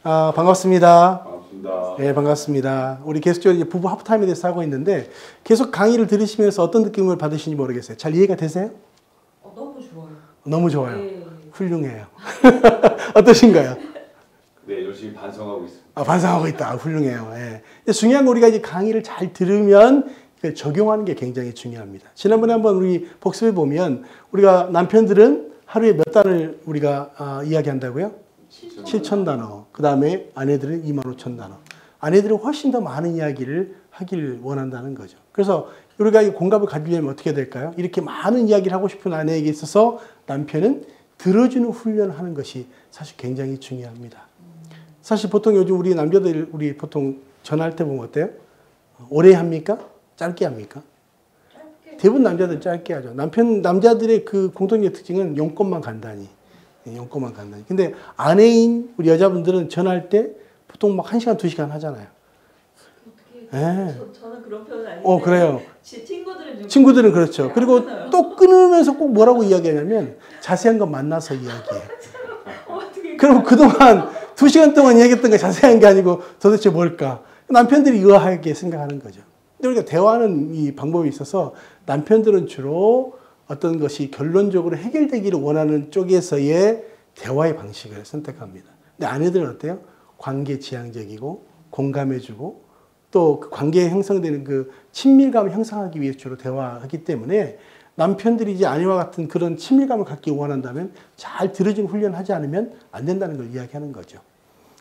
반갑습니다. 반갑습니다. 네, 반갑습니다. 우리 계속적으로 이제 부부 하프타임에 대해서 하고 있는데 계속 강의를 들으시면서 어떤 느낌을 받으시는지 모르겠어요. 잘 이해가 되세요? 너무 좋아요. 너무 좋아요. 네. 훌륭해요. 어떠신가요? 네, 열심히 반성하고 있습니다. 반성하고 있다. 훌륭해요. 예. 근데 중요한 건 우리가 이제 강의를 잘 들으면 적용하는 게 굉장히 중요합니다. 지난번에 한번 우리 복습해 보면 우리가 남편들은 하루에 몇 단을 우리가 이야기한다고요? 7,000단어. 그 다음에 아내들은 25,000단어. 아내들은 훨씬 더 많은 이야기를 하길 원한다는 거죠. 그래서 우리가 이 공감을 가지려면 어떻게 될까요? 이렇게 많은 이야기를 하고 싶은 아내에게 있어서 남편은 들어주는 훈련을 하는 것이 사실 굉장히 중요합니다. 사실 보통 요즘 우리 남자들 우리 보통 전화할 때 보면 어때요? 오래 합니까? 짧게 합니까? 짧게. 대부분 남자들 짧게 하죠. 남자들의 그 공통적 특징은 용건만 간단히. 용건만 간단히. 근데 아내인 우리 여자분들은 전화할 때 보통 막 1시간, 2시간 하잖아요. 어떻게? 네. 저는 그런 편은 아닌데. 그래요. 제 친구들은 친구들은 그렇죠. 그리고 끊어요. 또 끊으면서 꼭 뭐라고 이야기하냐면 자세한 건 만나서 이야기해요. 어떻게? 그럼 그동안 2시간 동안 얘기했던 게 자세한 게 아니고 도대체 뭘까? 남편들이 의아하게 생각하는 거죠. 근데 우리가 대화하는 이 방법이 있어서 남편들은 주로 어떤 것이 결론적으로 해결되기를 원하는 쪽에서의 대화의 방식을 선택합니다. 근데 아내들은 어때요? 관계 지향적이고 공감해주고 또 그 관계에 형성되는 그 친밀감을 형성하기 위해 주로 대화하기 때문에 남편들이 이제 아내와 같은 그런 친밀감을 갖기 원한다면 잘 들어주는 훈련을 하지 않으면 안 된다는 걸 이야기하는 거죠.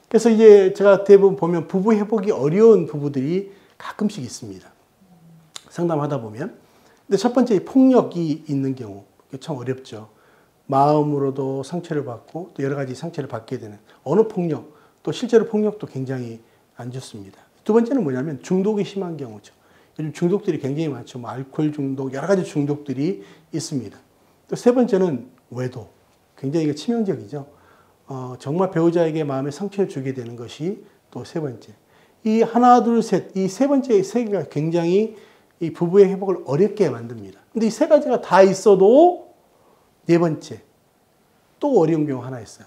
그래서 이제 제가 대부분 보면 부부 회복이 어려운 부부들이 가끔씩 있습니다. 상담하다 보면. 근데 첫 번째 폭력이 있는 경우 참 어렵죠. 마음으로도 상처를 받고 또 여러 가지 상처를 받게 되는 언어 폭력 또 실제로 폭력도 굉장히 안 좋습니다. 두 번째는 뭐냐면 중독이 심한 경우죠. 요즘 중독들이 굉장히 많죠. 뭐 알코올 중독 여러 가지 중독들이 있습니다. 또 세 번째는 외도. 굉장히 치명적이죠. 정말 배우자에게 마음에 상처를 주게 되는 것이 또 세 번째. 이 하나 둘 셋 이 세 번째 세 개가 굉장히 이 부부의 회복을 어렵게 만듭니다. 근데 이 세 가지가 다 있어도 네 번째 또 어려운 경우 하나 있어요.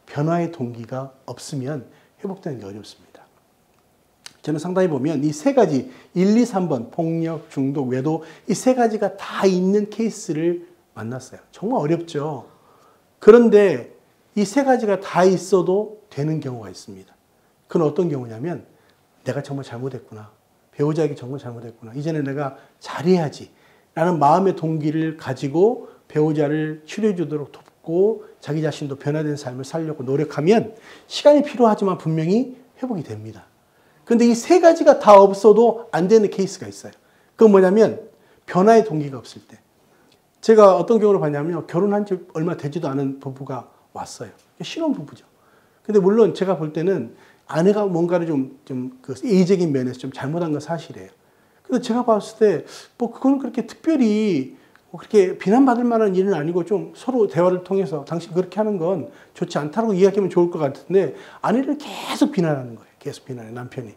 변화의 동기가 없으면 회복되는 게 어렵습니다. 저는 상담해 보면 이 세 가지 1, 2, 3번 폭력, 중독, 외도 이 세 가지가 다 있는 케이스를 만났어요. 정말 어렵죠. 그런데 이 세 가지가 다 있어도 되는 경우가 있습니다. 그건 어떤 경우냐면 내가 정말 잘못했구나. 배우자에게 정말 잘못했구나. 이제는 내가 잘해야지 라는 마음의 동기를 가지고 배우자를 치료해 주도록 돕고 자기 자신도 변화된 삶을 살려고 노력하면 시간이 필요하지만 분명히 회복이 됩니다. 그런데 이 세 가지가 다 없어도 안 되는 케이스가 있어요. 그건 뭐냐면 변화의 동기가 없을 때. 제가 어떤 경우를 봤냐면 결혼한 지 얼마 되지도 않은 부부가 왔어요. 신혼부부죠. 근데 물론 제가 볼 때는 아내가 뭔가를 그 예의적인 면에서 좀 잘못한 건 사실이에요. 근데 제가 봤을 때 뭐 그건 그렇게 특별히 그렇게 비난받을 만한 일은 아니고 좀 서로 대화를 통해서 당신 그렇게 하는 건 좋지 않다고 이야기하면 좋을 것 같은데 아내를 계속 비난하는 거예요. 계속 비난해 남편이.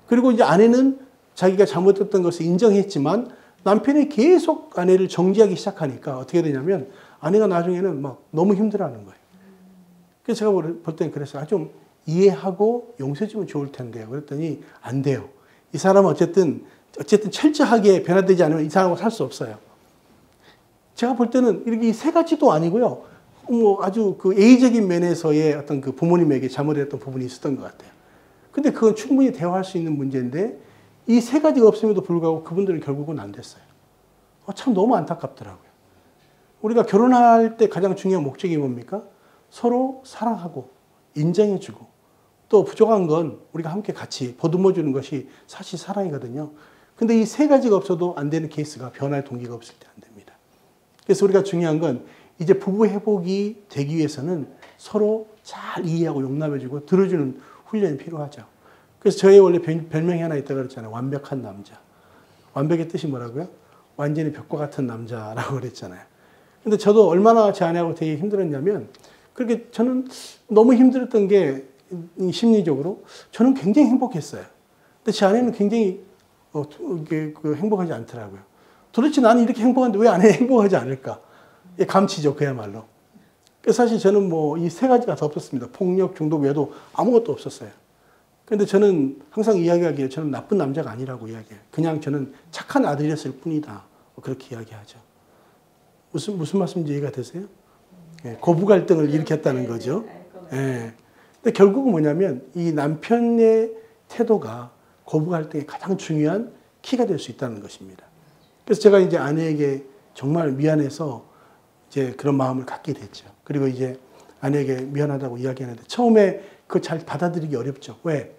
그리고 이제 아내는 자기가 잘못했던 것을 인정했지만 남편이 계속 아내를 정지하기 시작하니까 어떻게 되냐면 아내가 나중에는 막 너무 힘들어하는 거예요. 그래서 제가 볼 때는 그랬어요. 좀 이해하고 용서해주면 좋을 텐데요. 그랬더니 안 돼요. 이 사람은 어쨌든 철저하게 변화되지 않으면 이 사람하고 살 수 없어요. 제가 볼 때는 이렇게 세 가지도 아니고요. 뭐 아주 그 예의적인 면에서의 어떤 그 부모님에게 잘못했던 부분이 있었던 것 같아요. 근데 그건 충분히 대화할 수 있는 문제인데 이 세 가지가 없음에도 불구하고 그분들은 결국은 안 됐어요. 참 너무 안타깝더라고요. 우리가 결혼할 때 가장 중요한 목적이 뭡니까? 서로 사랑하고 인정해주고 또 부족한 건 우리가 함께 같이 보듬어주는 것이 사실 사랑이거든요. 근데 이 세 가지가 없어도 안 되는 케이스가 변화의 동기가 없을 때 안 됩니다. 그래서 우리가 중요한 건 이제 부부 회복이 되기 위해서는 서로 잘 이해하고 용납해주고 들어주는 훈련이 필요하죠. 그래서 저의 원래 별명이 하나 있다고 그랬잖아요. 완벽한 남자. 완벽의 뜻이 뭐라고요? 완전히 벽과 같은 남자라고 그랬잖아요. 근데 저도 얼마나 제 아내하고 되게 힘들었냐면 그렇게 저는 너무 힘들었던 게 심리적으로 저는 굉장히 행복했어요. 근데 제 아내는 굉장히 행복하지 않더라고요. 도대체 나는 이렇게 행복한데 왜 아내는 행복하지 않을까? 감치죠, 그야말로. 그래서 사실 저는 뭐 이 세 가지가 더 없었습니다. 폭력, 중독 외에도 아무것도 없었어요. 근데 저는 항상 이야기하기에 저는 나쁜 남자가 아니라고 이야기해요. 그냥 저는 착한 아들이었을 뿐이다. 그렇게 이야기하죠. 무슨 말씀인지 이해가 되세요? 예, 고부 갈등을 일으켰다는 거죠. 예. 근데 결국은 뭐냐면 이 남편의 태도가 고부 갈등의 가장 중요한 키가 될 수 있다는 것입니다. 그래서 제가 이제 아내에게 정말 미안해서 이제 그런 마음을 갖게 됐죠. 그리고 이제 아내에게 미안하다고 이야기하는데 처음에 그걸 잘 받아들이기 어렵죠. 왜?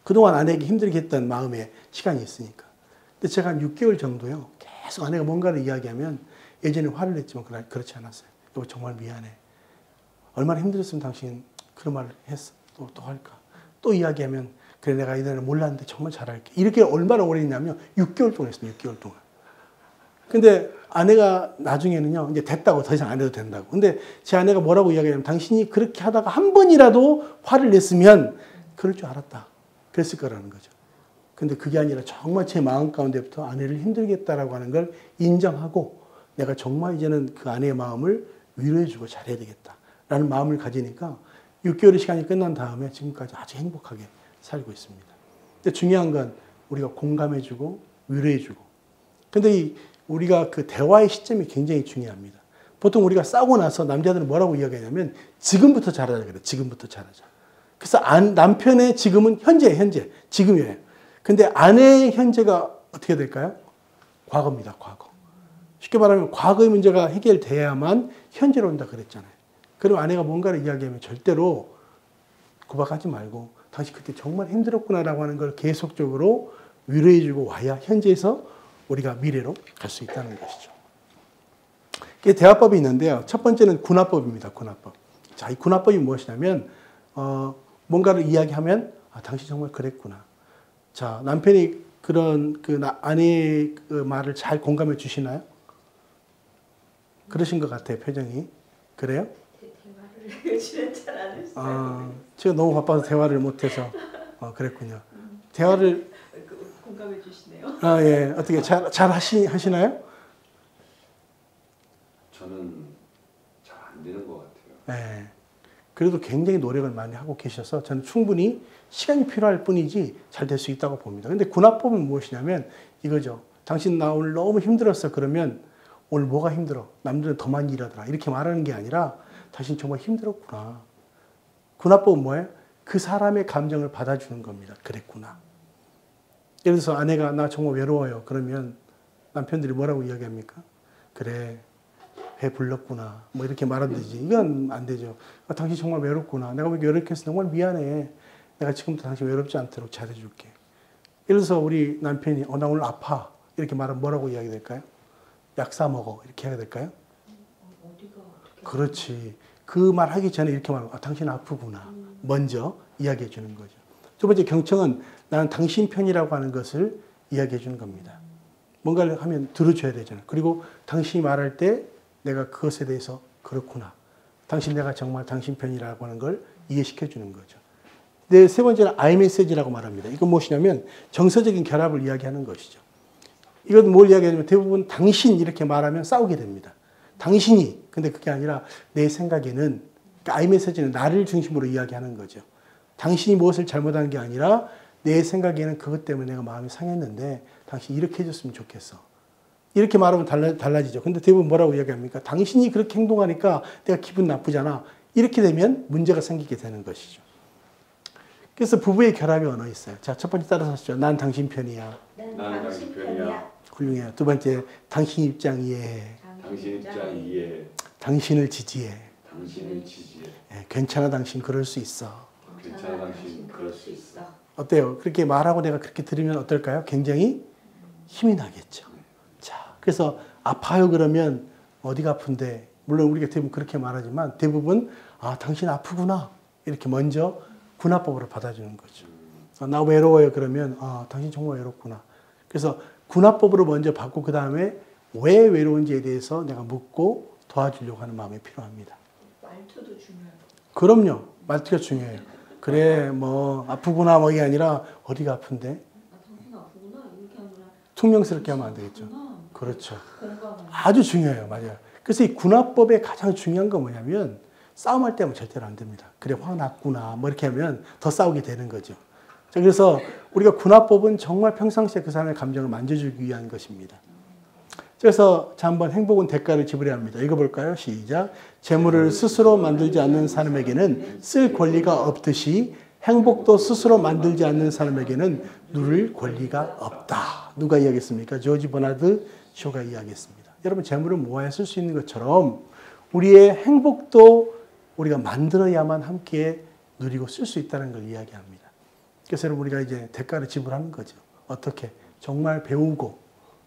그동안 아내에게 힘들게 했던 마음의 시간이 있으니까. 근데 제가 한 6개월 정도요. 계속 아내가 뭔가를 이야기하면 예전에 화를 냈지만 그렇지 않았어요. 여보 정말 미안해. 얼마나 힘들었으면 당신 그런 말을 했어. 또 할까? 또 이야기하면 그래 내가 이전에 몰랐는데 정말 잘할게. 이렇게 얼마나 오래 했냐면 6개월 동안 했어요. 6개월 동안. 근데 아내가 나중에는요. 이제 됐다고 더 이상 안 해도 된다고. 근데 제 아내가 뭐라고 이야기하냐면 당신이 그렇게 하다가 한 번이라도 화를 냈으면 그럴 줄 알았다. 그랬을 거라는 거죠. 근데 그게 아니라 정말 제 마음 가운데부터 아내를 힘들게 했다라고 하는 걸 인정하고 내가 정말 이제는 그 아내의 마음을 위로해주고 잘해야 되겠다라는 마음을 가지니까 6개월의 시간이 끝난 다음에 지금까지 아주 행복하게 살고 있습니다. 근데 중요한 건 우리가 공감해주고 위로해주고. 근데 우리가 그 대화의 시점이 굉장히 중요합니다. 보통 우리가 싸우고 나서 남자들은 뭐라고 이야기하냐면 지금부터 잘하자 그래. 지금부터 잘하자. 그래서 남편의 지금은 현재, 지금이에요. 근데 아내의 현재가 어떻게 될까요? 과거입니다, 과거. 쉽게 말하면 과거의 문제가 해결돼야만 현재로 온다 그랬잖아요. 그럼 아내가 뭔가를 이야기하면 절대로 구박하지 말고 당신 그때 정말 힘들었구나라고 하는 걸 계속적으로 위로해주고 와야 현재에서 우리가 미래로 갈 수 있다는 것이죠. 이게 대화법이 있는데요. 첫 번째는 군화법입니다, 군화법. 자, 이 군화법이 무엇이냐면, 뭔가를 이야기하면, 당신 정말 그랬구나. 자, 남편이 그런 아내의 그 말을 잘 공감해 주시나요? 그러신 것 같아요, 표정이. 그래요? 대화를 요즘엔 잘 안 했어요. 제가 너무 바빠서 대화를 못해서. 그랬군요. 대화를. 공감해 주시네요. 예. 어떻게 잘 하시나요? 저는 잘 안 되는 것 같아요. 네. 그래도 굉장히 노력을 많이 하고 계셔서 저는 충분히 시간이 필요할 뿐이지 잘 될 수 있다고 봅니다. 근데 군화법은 무엇이냐면 이거죠. 당신 나 오늘 너무 힘들었어. 그러면 오늘 뭐가 힘들어? 남들은 더 많이 일하더라. 이렇게 말하는 게 아니라 당신 정말 힘들었구나. 군화법은 뭐예요? 그 사람의 감정을 받아주는 겁니다. 그랬구나. 예를 들어서 아내가 나 정말 외로워요. 그러면 남편들이 뭐라고 이야기합니까? 그래. 배 불렀구나. 뭐 이렇게 말하면 되지. 이건 안 되죠. 당신 정말 외롭구나. 내가 왜 이렇게 해서 정말 미안해. 내가 지금부터 당신 외롭지 않도록 잘해줄게. 예를 들어서 우리 남편이 나 오늘 아파. 이렇게 말하면 뭐라고 이야기 될까요? 약 사 먹어. 이렇게 해야 될까요? 어디가 어떻게? 그렇지. 그 말 하기 전에 이렇게 말하면 당신 아프구나. 먼저 이야기해 주는 거죠. 두 번째 경청은 나는 당신 편이라고 하는 것을 이야기해 주는 겁니다. 뭔가를 하면 들어줘야 되잖아요. 그리고 당신이 말할 때 내가 그것에 대해서 그렇구나. 내가 정말 당신 편이라고 하는 걸 이해시켜 주는 거죠. 네, 세 번째는 I 메시지라고 말합니다. 이건 무엇이냐면 정서적인 결합을 이야기하는 것이죠. 이건 뭘 이야기하냐면 대부분 당신 이렇게 말하면 싸우게 됩니다. 당신이. 근데 그게 아니라 내 생각에는 그러니까 I 메시지는 나를 중심으로 이야기하는 거죠. 당신이 무엇을 잘못한 게 아니라 내 생각에는 그것 때문에 내가 마음이 상했는데 당신이 이렇게 해줬으면 좋겠어. 이렇게 말하면 달라지죠. 근데 대부분 뭐라고 이야기합니까? 당신이 그렇게 행동하니까 내가 기분 나쁘잖아. 이렇게 되면 문제가 생기게 되는 것이죠. 그래서 부부의 결합이 언어 있어요. 자, 첫 번째 따라서 하시죠. 난 당신 편이야. 난 당신 편이야. 훌륭해요. 두 번째, 당신 입장 이해해. 당신 입장 이해해. 당신을 지지해. 당신을 지지해. 괜찮아, 당신 그럴 수 있어. 괜찮아, 당신 그럴 수 있어. 어때요? 그렇게 말하고 내가 그렇게 들으면 어떨까요? 굉장히 힘이 나겠죠. 자, 그래서 아파요 그러면 어디가 아픈데? 물론 우리가 대부분 그렇게 말하지만 대부분 당신 아프구나 이렇게 먼저 군화법으로 받아주는 거죠. 나 외로워요 그러면 당신 정말 외롭구나. 그래서 군화법으로 먼저 받고 그 다음에 왜 외로운지에 대해서 내가 묻고 도와주려고 하는 마음이 필요합니다. 말투도 중요해요. 그럼요. 말투가 중요해요. 그래 뭐 아프구나 뭐 이게 아니라 어디가 아픈데? 당신 아프구나 이렇게 하면 퉁명스럽게 하면 안 되겠죠. 그렇죠. 아주 중요해요. 맞아요. 그래서 이 군화법의 가장 중요한 건 뭐냐면 싸움할 때 하면 절대로 안 됩니다. 그래 화났구나 뭐 이렇게 하면 더 싸우게 되는 거죠. 자, 그래서 우리가 군화법은 정말 평상시에 그 사람의 감정을 만져주기 위한 것입니다. 그래서 자 한번 행복은 대가를 지불해야 합니다. 읽어볼까요? 시작. 재물을 스스로 만들지 않는 사람에게는 쓸 권리가 없듯이 행복도 스스로 만들지 않는 사람에게는 누릴 권리가 없다. 누가 이야기했습니까? 조지 버나드 쇼가 이야기했습니다. 여러분 재물을 모아야 쓸 수 있는 것처럼 우리의 행복도 우리가 만들어야만 함께 누리고 쓸 수 있다는 걸 이야기합니다. 그래서 여러분 우리가 이제 대가를 지불하는 거죠. 어떻게? 정말 배우고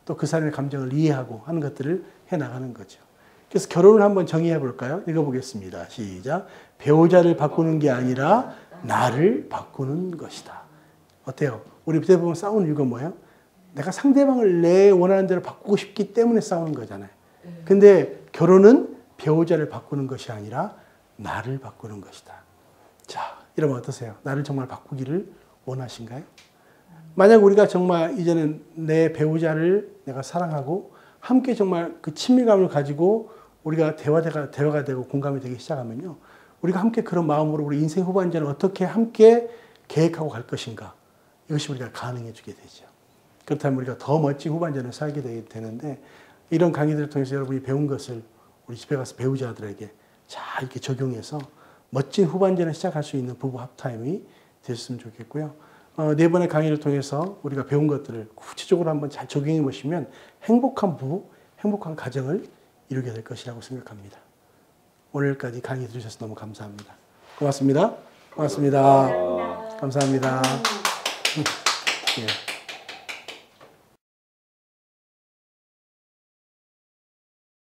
또 그 사람의 감정을 이해하고 하는 것들을 해나가는 거죠. 그래서 결혼을 한번 정의해 볼까요? 읽어보겠습니다. 시작. 배우자를 바꾸는 게 아니라 나를 바꾸는 것이다. 어때요? 우리 대부분 싸우는 이유가 뭐예요? 내가 상대방을 내 원하는 대로 바꾸고 싶기 때문에 싸우는 거잖아요. 근데 결혼은 배우자를 바꾸는 것이 아니라 나를 바꾸는 것이다. 자, 이러면 어떠세요? 나를 정말 바꾸기를 원하신가요? 만약 우리가 정말 이제는 내 배우자를 내가 사랑하고 함께 정말 그 친밀감을 가지고 우리가 대화가 되고 공감이 되기 시작하면요. 우리가 함께 그런 마음으로 우리 인생 후반전을 어떻게 함께 계획하고 갈 것인가. 이것이 우리가 가능해 주게 되죠. 그렇다면 우리가 더 멋진 후반전을 살게 되는데 이런 강의들을 통해서 여러분이 배운 것을 우리 집에 가서 배우자들에게 잘 이렇게 적용해서 멋진 후반전을 시작할 수 있는 부부 합타임이 됐으면 좋겠고요. 네 번의 강의를 통해서 우리가 배운 것들을 구체적으로 한번 잘 적용해 보시면 행복한 부부, 행복한 가정을 이루게 될 것이라고 생각합니다. 오늘까지 강의 들으셔서 너무 감사합니다. 고맙습니다. 고맙습니다. 감사합니다. 예.